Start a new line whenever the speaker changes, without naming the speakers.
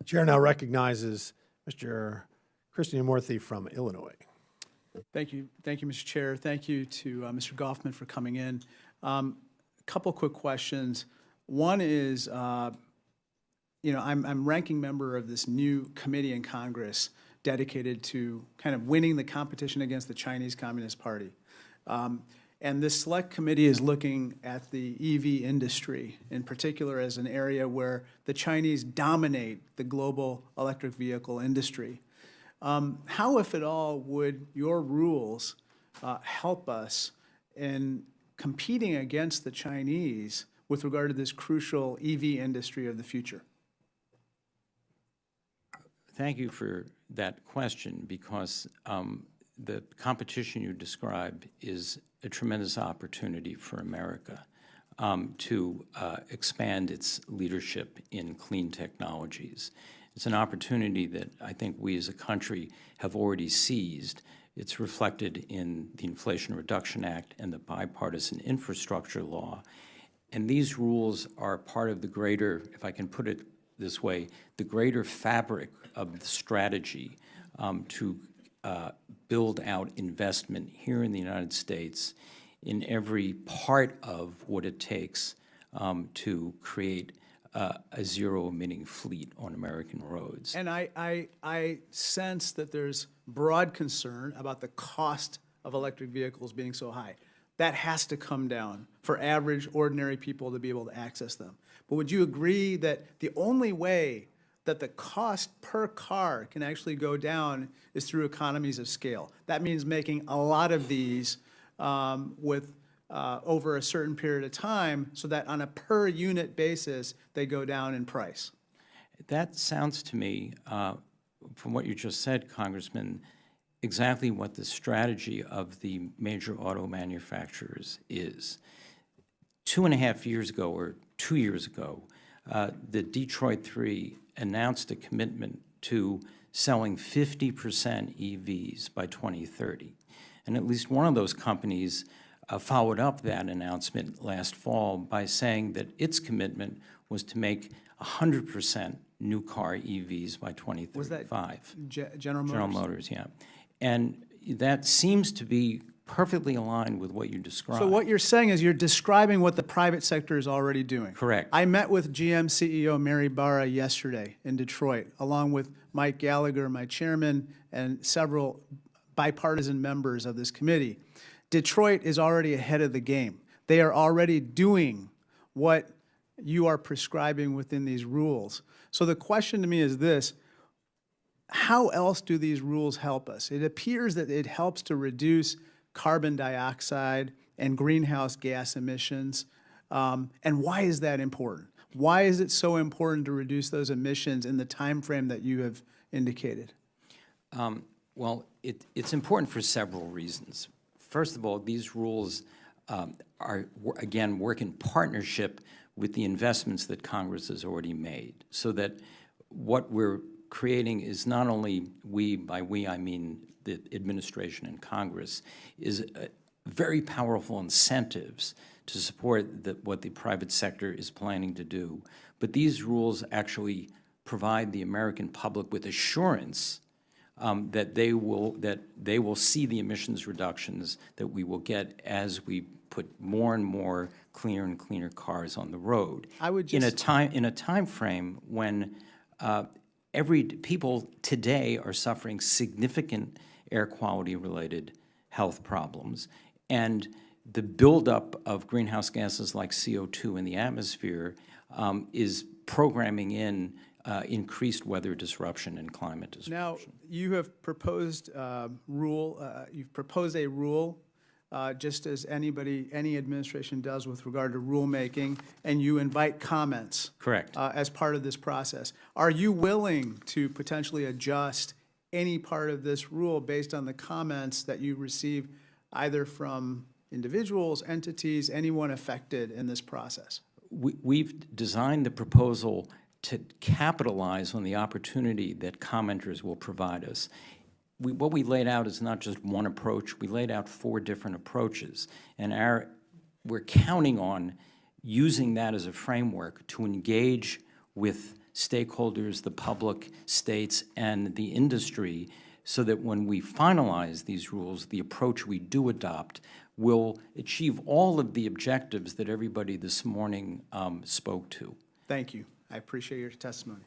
Chair now recognizes Mr. Krishnamoorthi from Illinois.
Thank you, Mr. Chair. Thank you to Mr. Goffman for coming in. A couple quick questions. One is, I'm ranking member of this new committee in Congress dedicated to kind of winning the competition against the Chinese Communist Party. And this select committee is looking at the EV industry in particular as an area where the Chinese dominate the global electric vehicle industry. How, if at all, would your rules help us in competing against the Chinese with regard to this crucial EV industry of the future?
Thank you for that question, because the competition you described is a tremendous opportunity for America to expand its leadership in clean technologies. It's an opportunity that I think we as a country have already seized. It's reflected in the Inflation Reduction Act and the bipartisan infrastructure law. And these rules are part of the greater, if I can put it this way, the greater fabric of the strategy to build out investment here in the United States in every part of what it takes to create a zero-emitting fleet on American roads.
And I sense that there's broad concern about the cost of electric vehicles being so high. That has to come down for average, ordinary people to be able to access them. But would you agree that the only way that the cost per car can actually go down is through economies of scale? That means making a lot of these over a certain period of time so that on a per unit basis, they go down in price.
That sounds to me, from what you just said, Congressman, exactly what the strategy of the major auto manufacturers is. 2.5 years ago, or 2 years ago, the Detroit 3 announced a commitment to selling 50% EVs by 2030. And at least one of those companies followed up that announcement last fall by saying that its commitment was to make 100% new car EVs by 2035.
Was that General Motors?
General Motors, yeah. And that seems to be perfectly aligned with what you described.
So what you're saying is you're describing what the private sector is already doing.
Correct.
I met with GM CEO Mary Barra yesterday in Detroit, along with Mike Gallagher, my chairman, and several bipartisan members of this committee. Detroit is already ahead of the game. They are already doing what you are prescribing within these rules. So the question to me is this: how else do these rules help us? It appears that it helps to reduce carbon dioxide and greenhouse gas emissions. And why is that important? Why is it so important to reduce those emissions in the time frame that you have indicated?
Well, it's important for several reasons. First of all, these rules again, work in partnership with the investments that Congress has already made, so that what we're creating is not only by we I mean the administration and Congress, is very powerful incentives to support what the private sector is planning to do. But these rules actually provide the American public with assurance that they will see the emissions reductions that we will get as we put more and more cleaner and cleaner cars on the road.
I would just
in a time frame when people today are suffering significant air quality related health problems, and the buildup of greenhouse gases like CO2 in the atmosphere is programming in increased weather disruption and climate disruption.
Now, you have proposed you've proposed a rule, just as any administration does with regard to rulemaking, and you invite comments.
Correct.
As part of this process. Are you willing to potentially adjust any part of this rule based on the comments that you receive either from individuals, entities, anyone affected in this process?
We've designed the proposal to capitalize on the opportunity that commenters will provide us. What we laid out is not just one approach. We laid out 4 different approaches, and we're counting on using that as a framework to engage with stakeholders, the public, states, and the industry, so that when we finalize these rules, the approach we do adopt will achieve all of the objectives that everybody this morning spoke to.
Thank you. I appreciate your testimony.